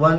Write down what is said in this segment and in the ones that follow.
1,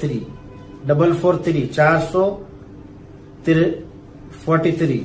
3, 443 443।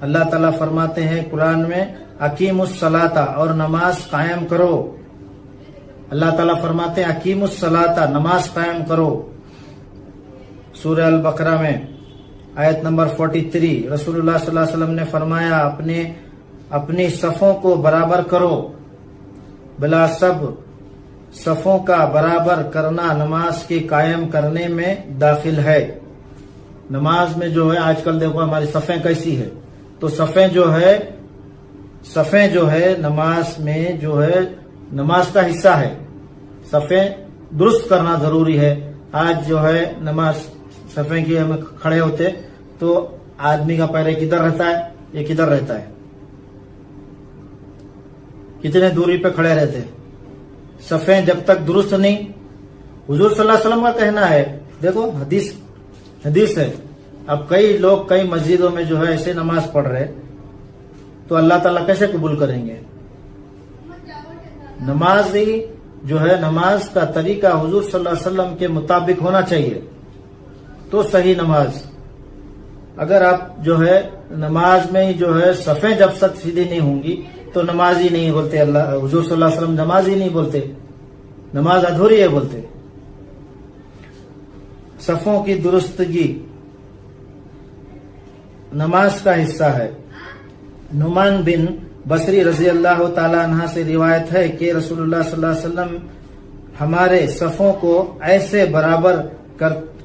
اللہ تعالیٰ فرماتے ہیں قرآن میں اقیم الصلاۃ اور نماز قائم کرو. اللہ تعالیٰ فرماتے ہیں اقیم الصلاۃ نماز قائم کرو. سورہ البقرہ میں آیت نمبر 43 رسول اللہ صلی اللہ علیہ وسلم نے فرمایا اپنی صفوں کو برابر کرو. بلا سب صفوں کا برابر کرنا نماز کے قائم کرنے میں داخل ہے. نماز میں جو ہے آج کل دیکھو ہماری صفیں کیسی ہے، تو صفیں جو ہے نماز میں جو ہے نماز کا حصہ ہے. صفیں درست کرنا ضروری ہے. آج جو ہے نماز صفیں کی ہم کھڑے ہوتے تو آدمی کا پیر ایک ادھر رہتا ہے ایک ادھر رہتا ہے، کتنے دوری پہ کھڑے رہتے. صفیں جب تک درست نہیں، حضور صلی اللہ علیہ وسلم کا کہنا ہے، دیکھو حدیث ہے. اب کئی لوگ کئی مسجدوں میں جو ہے ایسے نماز پڑھ رہے تو اللہ تعالیٰ کیسے قبول کریں گے؟ نماز ہی جو ہے نماز کا طریقہ حضور صلی اللہ علیہ وسلم کے مطابق ہونا چاہیے تو صحیح نماز. اگر آپ جو ہے نماز میں جو ہے صفیں جب تک سیدھی نہیں ہوں گی تو نماز ہی نہیں بولتے. حضور صلی اللہ علیہ وسلم نماز ہی نہیں بولتے، نماز ادھوری ہے بولتے. صفوں کی درستگی نماز کا حصہ ہے. نعمان بن بصری رضی اللہ تعالیٰ عنہ سے روایت ہے کہ رسول اللہ صلی اللہ علیہ وسلم ہمارے صفوں کو ایسے برابر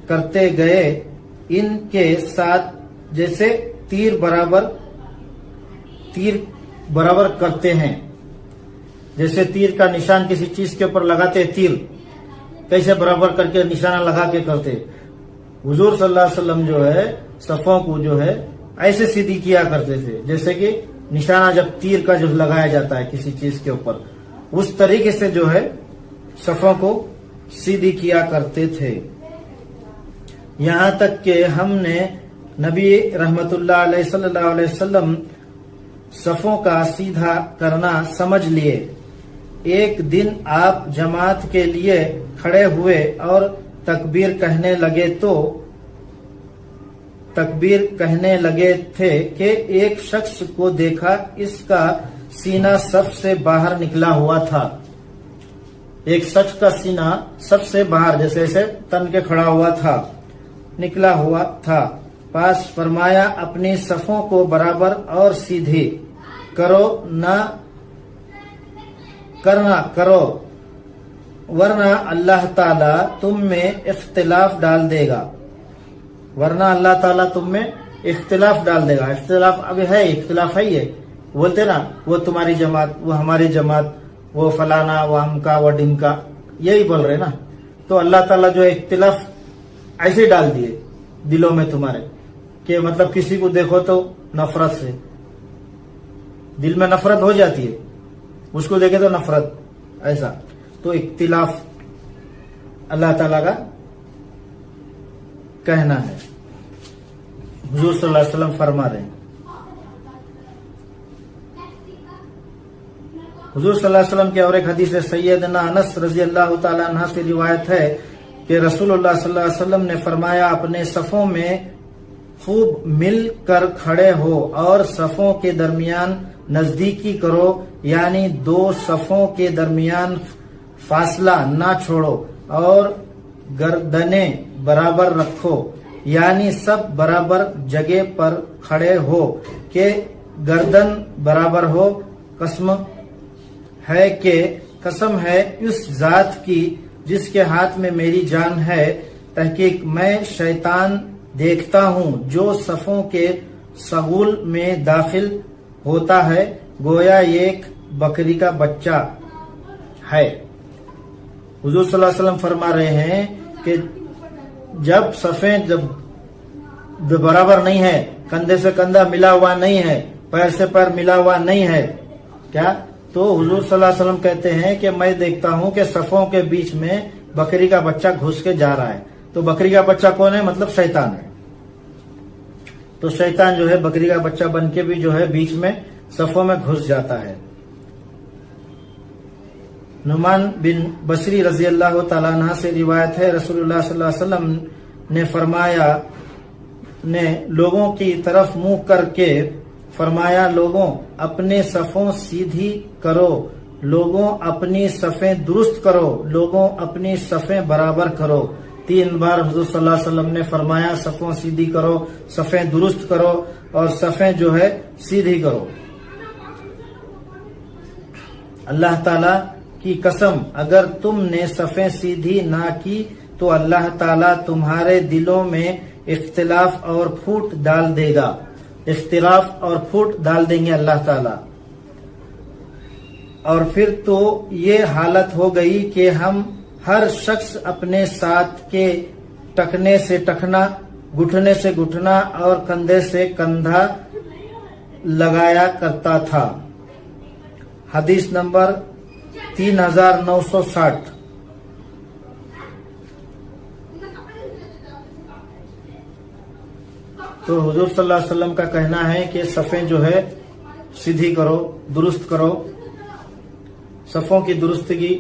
کرتے گئے ان کے ساتھ جیسے تیر برابر کرتے ہیں. جیسے تیر کا نشان کسی چیز کے اوپر لگاتے، تیر کیسے برابر کر کے نشانہ لگا کے کرتے، حضور صلی اللہ علیہ وسلم جو ہے صفوں کو جو ہے ایسے سیدھی کیا کرتے تھے جیسے کہ نشانہ جب تیر کا جو لگایا جاتا ہے کسی چیز کے اوپر، اس طریقے سے جو ہے صفوں کو سیدھی کیا کرتے تھے. یہاں تک کہ ہم نے نبی رحمت اللہ علیہ صلی اللہ علیہ وسلم صفوں کا سیدھا کرنا سمجھ لیے. ایک دن آپ جماعت کے لیے کھڑے ہوئے اور تکبیر کہنے لگے تھے کہ ایک شخص کو دیکھا، اس کا سینہ سب سے باہر نکلا ہوا تھا. ایک شخص کا سینہ سب سے باہر جیسے ایسے تن کے کھڑا ہوا تھا، نکلا ہوا تھا. پاس فرمایا اپنی صفوں کو برابر اور سیدھی کرو ورنہ اللہ تعالیٰ تم میں اختلاف ڈال دے گا. اختلاف اب ہے، اختلاف ہے. یہ بولتے نا وہ تمہاری جماعت، وہ ہماری جماعت، وہ فلانا، وہ ہم کا، وہ ڈم کا، یہی بول رہے نا. تو اللہ تعالیٰ جو اختلاف ایسے ڈال دیے دلوں میں تمہارے کہ مطلب کسی کو دیکھو تو نفرت سے دل میں نفرت ہو جاتی ہے، اس کو دیکھے تو نفرت ایسا. تو اختلاف اللہ تعالیٰ کا کہنا ہے. حضور صلی اللہ علیہ وسلم فرما رہے ہیں. حضور صلی اللہ علیہ وسلم کے اور ایک حدیث سیدنا انس رضی اللہ تعالیٰ عنہ سے روایت ہے کہ رسول اللہ صلی اللہ علیہ وسلم نے فرمایا اپنے صفوں میں خوب مل کر کھڑے ہو اور صفوں کے درمیان نزدیکی کرو، یعنی دو صفوں کے درمیان فاصلہ نہ چھوڑو اور گردنیں برابر رکھو، یعنی سب برابر جگہ پر کھڑے ہو کہ گردن برابر ہو. قسم ہے اس ذات کی جس کے ہاتھ میں میری جان ہے، تحقیق میں شیطان دیکھتا ہوں جو صفوں کے سغول میں داخل ہوتا ہے گویا ایک بکری کا بچہ ہے. حضور صلی اللہ علیہ وسلم فرما رہے ہیں کہ جب صفیں جب برابر نہیں ہے، کندھے سے کندھا ملا ہوا نہیں ہے، پیر سے پیر ملا ہوا نہیں ہے کیا، تو حضور صلی اللہ علیہ وسلم کہتے ہیں کہ میں دیکھتا ہوں کہ صفوں کے بیچ میں بکری کا بچہ گھس کے جا رہا ہے. تو بکری کا بچہ کون ہے؟ مطلب شیطان ہے. تو شیطان جو ہے بکری کا بچہ بن کے بھی جو ہے بیچ میں صفوں میں گھس جاتا ہے. نعمان بن بصری رضی اللہ تعالیٰ عنہ سے روایت ہے رسول اللہ صلی اللہ علیہ وسلم نے فرمایا نے لوگوں کی طرف منہ کر کے فرمایا لوگوں اپنے صفوں سیدھی کرو، لوگوں اپنی صفیں درست کرو، لوگوں اپنی صفیں برابر کرو۔ 3 بار حضور صلی اللہ علیہ وسلم نے فرمایا صفوں سیدھی کرو، صفیں درست کرو اور صفیں جو ہے سیدھی کرو۔ اللہ تعالی کی قسم اگر تم نے صفیں سیدھی نہ کی تو اللہ تعالیٰ تمہارے دلوں میں اختلاف اور پھوٹ ڈال دے گا، اختلاف اور پھوٹ ڈال دیں گے اللہ تعالیٰ۔ اور پھر تو یہ حالت ہو گئی کہ ہم ہر شخص اپنے ساتھ کے ٹکنے سے ٹکنا، گھٹنے سے گھٹنا اور کندھے سے کندھا لگایا کرتا تھا۔ حدیث نمبر 3960۔ تو حضور صلی اللہ علیہ وسلم کا کہنا ہے کہ صفیں جو ہے سیدھی کرو، درست کرو۔ صفوں کی درستگی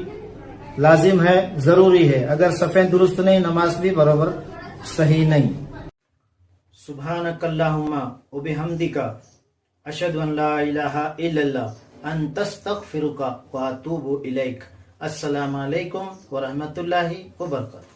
لازم ہے، ضروری ہے۔ اگر صفیں درست نہیں نماز بھی برابر صحیح نہیں۔ سبحانک اللہم وبحمدک اشہد ان لا الہ الا اللہ انت استغفرک واتوب الیک۔ السلام علیکم ورحمۃ اللہ وبرکاتہ۔